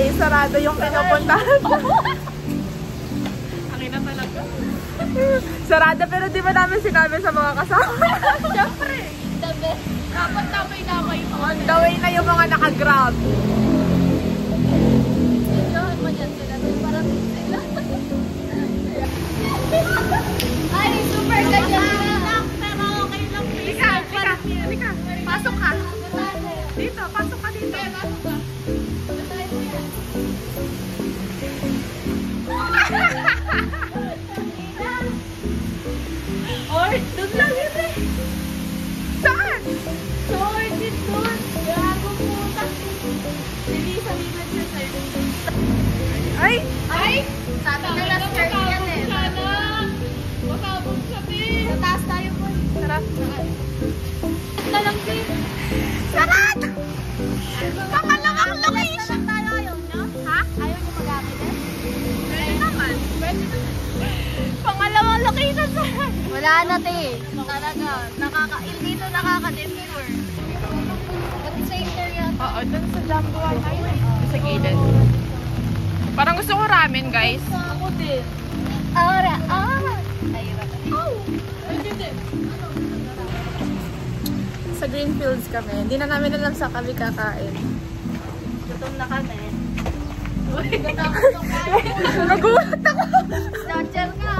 ay sarado yung pinupuntahan. Ang ina talaga. Sarado pero di ba namin sinabi sa mga kasama? Siyempre. Dapat damay-damay. On the way na yung mga naka-grab. Enjoy mo dyan sila. Parang sila. Ay, super ganyan. Pero okay lang. Halika. Pasok ka. Dito, pasok ka dito. Pasok ka. Or, doon lang yun eh. Saan? Short it doon. Gago puta. Sabihan siya sa'yo. Ay! Sabi na last year yan eh. Makabog siya, Pin. Sa taas tayo po. Sarap. Ito lang, Pin. Sarap! Pangalawang location! Tayo ayaw nyo? Ha? Ayaw nyo magamit eh? Pwede naman. Pangalawang location saan? Wala na, te. Talaga. Dito nakaka-detour. Pati sa interior. Oo, dun sa Jambuan. Sa gilid. Parang gusto ko ramen, guys. Ako din. Ora. Sa Greenfields kami. Hindi na namin alam sa kami kakain. Gutom na kami. Nagulat ako! Snatcher ka.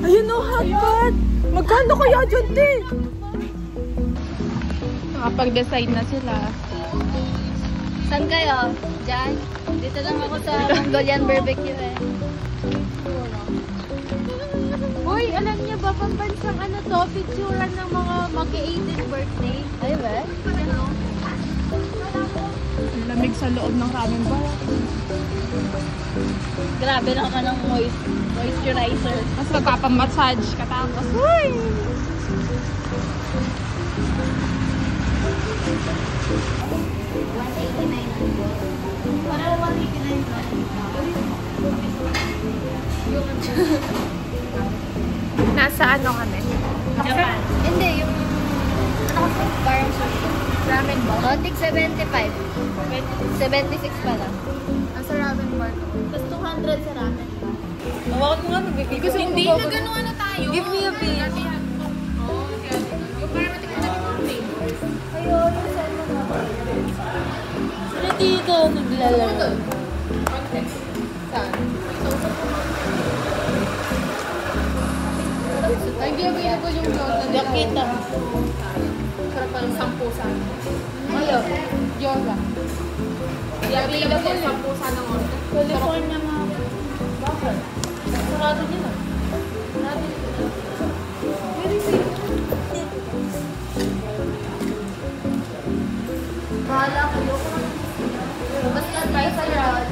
Ayun o, hotpot! Magkano kaya dyan, te? Nakapag-decide na sila. Saan kayo? Diyan? Dito lang ako sa Mongolian barbecue eh. Uy, alam niyo ba pambansang ano to? Picturean ng mga mag-18th birthday. Ay ba? Lamig sa loob ng ramen bar. Grabe lang ka ng moisturizer. Mas magpapamassage ka tapos. Uy! Para 189 lang. Nasa ano kami? Japan. Hindi, yung ano kasi? Parang sushi. Ramen bar? Notik 75. 76 pala. Nasa ramen bar to. Tapos 200 sa ramen. Bakit mo nga magbibigay? Kasi hindi na gano'n ano tayo. Give me a piece. Yung para matikman natin yung flavors. Ayun, yung saan mo na. Sila dito naglalaro. Saan? Hindi available yung gyoza nila. Yakita. Sarap pa ng 10 sana. Ayaw. Gyoza. Hindi available 10 sana ng order. California mga. Bakit? Sarado niya na. Sarado niya na. Bahala kayo. Basta spicy roll.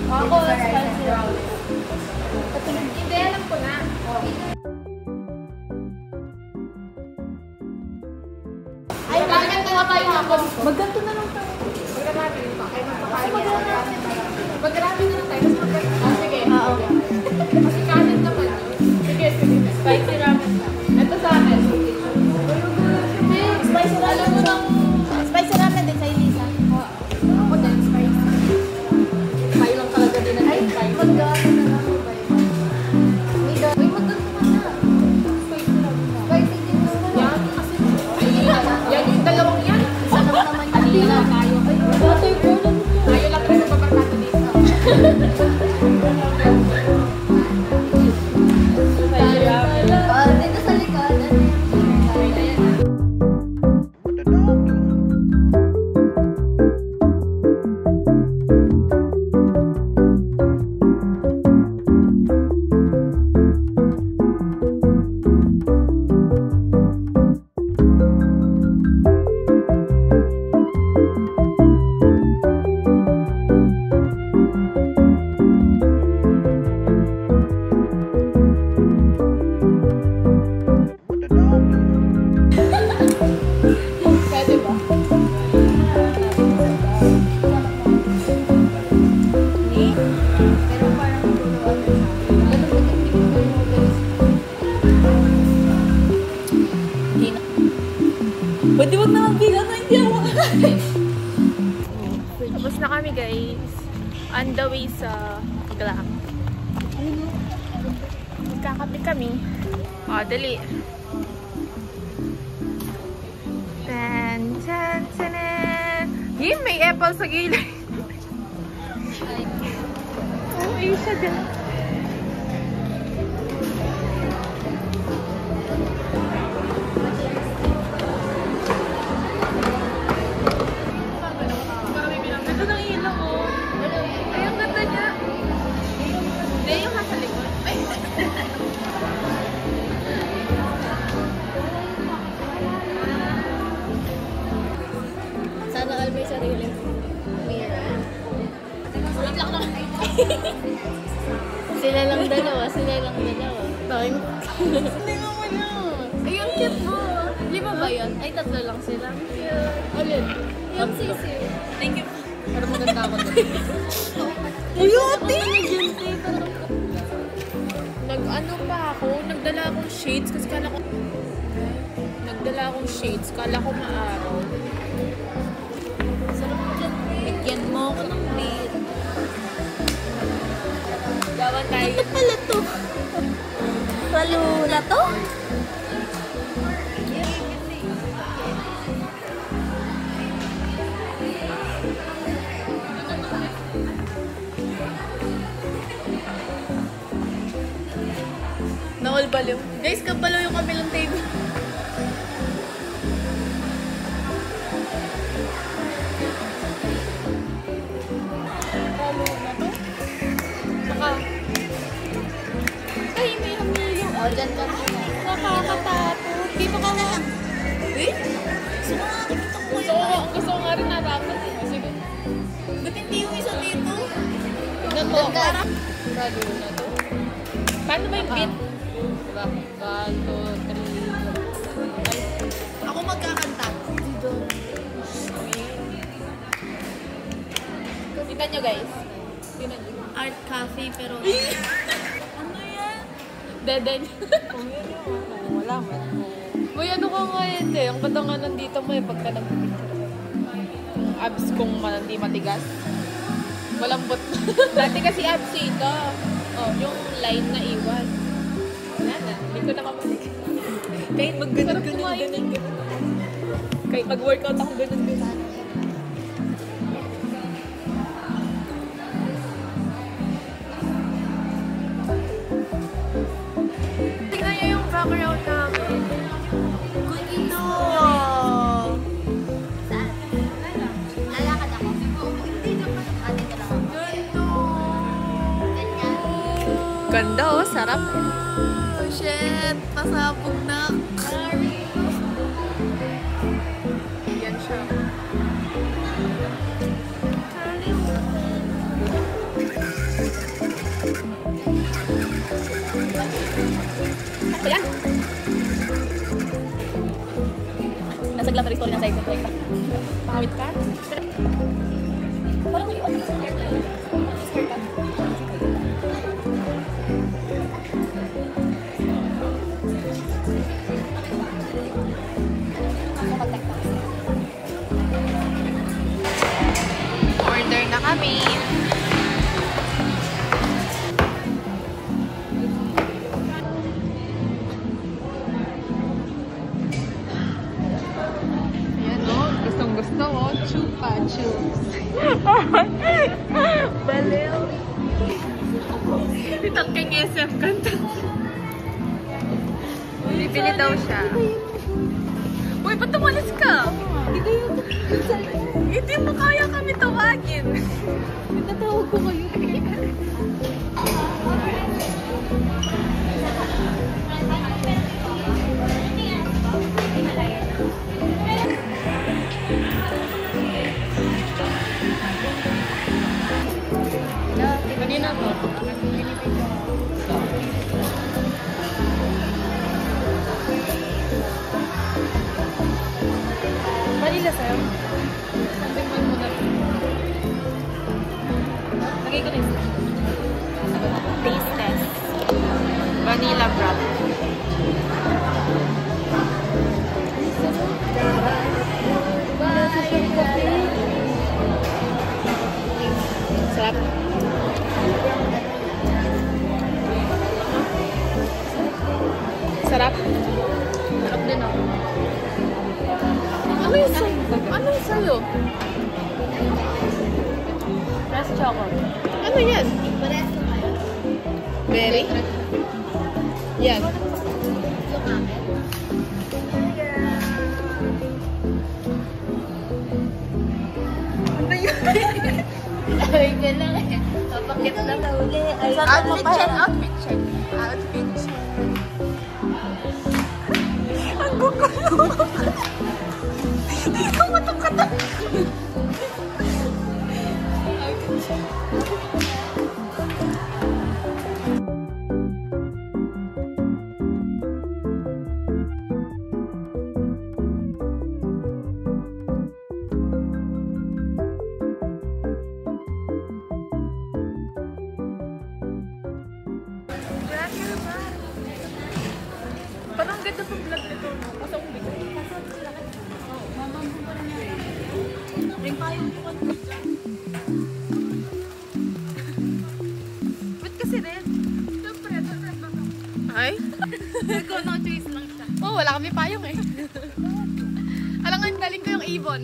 Ako, spicy roll. Hindi, alam ko na. Ay, bakit na kayo ako? Magganto na lang tayo. Mag-ramen pa. Ay, magpakain na lang. Mag-ramen na lang tayo. Sige. Oo. Kasi kanin naman. Sige. Spicy ramen lang. Ito sa akin. Spicy ramen mo ng... Spicy ramen din sa Elisa. Ako din, spicy. Kayo lang talaga din Ay, magdaan na lang ako ba yun? Uy, magdaan naman na. Spicy ramen na. Spicy din gusto na. Yan. Yan yung dalawang yan. Isa lang naman yung dila. Butter ko lang. Ayaw lang rin magbabarkado dito. Spicy ramen. Dito sa likod. Ano yung... Pwede ba? Pero parang tuluan na sa akin. Ganun ba technique ko yung noodles? Pwede wag na magbilang na Tapos na kami guys. On the way sa Glam. Magkakape kami. O, dali. Tan, tan, tan. Yun, may apple sa gilid. Oh, isa dyan. Sana all may sarili. Mirror. Wait lang na. Sila lang dalawa. Bakit? Hindi mo na. Ayun, cute mo. 5 ba yun? Ay, 3 lang sila. Alin? Yung sisi. Thank you. Pero maganda ako doon. Beauty! Nag-ano pa ako? Nagdala akong shades kasi kala ko... Kala ko maaraw. Sarap dyan. Bigyan mo ako ng plate. Gawan tayo. Ito pala to. Palula to? Nawal-baliw. Guys, kabalaw yung kabilang table. Ay, may hamili. O, dyan ka muna. Nakakatakot. Di ba ka na? Eh? Gusto ko nga rin narapat. Sige. Ba't hindi yung isa dito? Tignan mo. Parang galo na to. Paano ba yung beat? Diba? 1, 2, 3. Ako magkakanta. Tignan nyo guys. Tignan nyo. Art cafe, pero... Ano yan? Deden. Wala man. Uy, ano ka nga yan eh. Ang ganda nga nandito mo eh pagka nag-picture. Yung abs kong hindi matigas. Malambot. Dati kasi abs ito. Oh, yung line na iwan. Wala na. Hindi ko na mamalik. Kahit mag-ganun. Kahit mag-workout ako ganun. Tignan niyo yung background namin. Ito! Saan? Lalakad ako. Hindi naman. Dito lang ako. Ganyan. Ganda oh, sarap. Oh shit! Pasabog na. Yan siya. Ayan. Nasa Glam Story na sa exit break. Pangawit ka? Parang yung ano sa airline. Order na kami. Ayan o, gustong-gusto o. Chupa chups. Baliw. Itang kang SM kanta. Bibili daw siya. Uy, ba't tumalis ka? Hindi mo kaya kami tawagin. Tatawag ko kayo. Kanina to. Vanilla sa'yo. Something mo muna. Lagay ko na yung taste test. Vanilla wrap. Bye! Ano sa'yo? Fresh chocolate. Ano yan? Pares na kayo. Berry? Yan. Lumamit. Ay, ka lang eh. Papakit na sa uli. Ay, Outfit check, outfit check. Outfit check. Ang gugulo. Ikaw matukata. Parang ganda sa vlog nito, no? Kasi akong bigo. Ba't kasi red? Siyempre, ito red ba? Ay? Nagko, no choice lang siya. Oh, wala kami payong eh. Alam nga, galing ko yung ibon.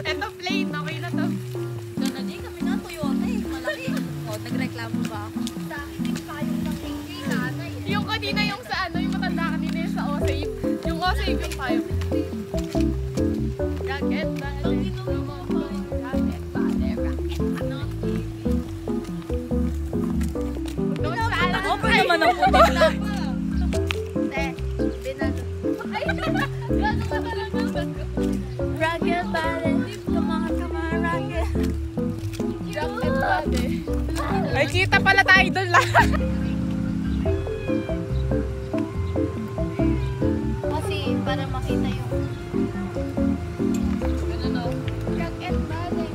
Ito plain, okay na to. Doon na din kami na Toyota eh. Malaki. O, nagreklamo ba ako? Sa akin, nagpayong ng hindi nanay. Yung kanina yung sa ano, yung matanda kanina yung sa O-Save. Yung O-Save yung payong. Rocket, Pag inuwi mo ako, rocket, bale, rocket, ano? doon sa alam. Open naman ang putik na. Te, binalo. Ay, gano'n ka talaga. Rocket, bale, come on, rocket. Rocket body. Ay, kita pala tayo doon lahat. Kasi, para makita yung ano no? Rocket, bale.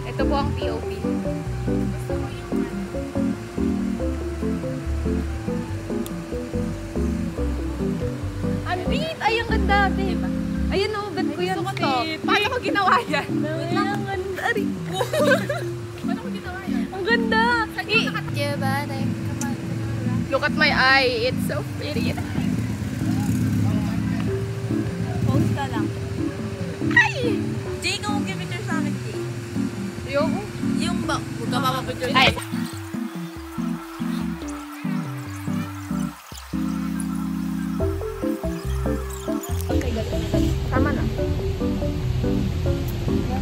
Ito po ang POV. Andit! Ay, ang ganda, babe. Ayan o, ganda ko yan. Gusto ko to. Paano ko ginawa yan? Ay, ang ganda. Ari. Paano ko ginawa yan? Ang ganda. Yeah, bale. Come on, rocket. Look at my eye. It's so pretty. Post ka lang. Ay! Jay, kung mag-picture sa akin, Jay. Ayoko. Yung ba? Huwag ka mapapicture. Ay! Tama na.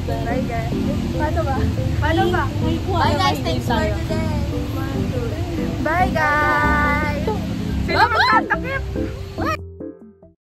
Bye guys. Paano ba? Paano ba? Bye guys, thanks for today. Bye guys! Sino magtatakip?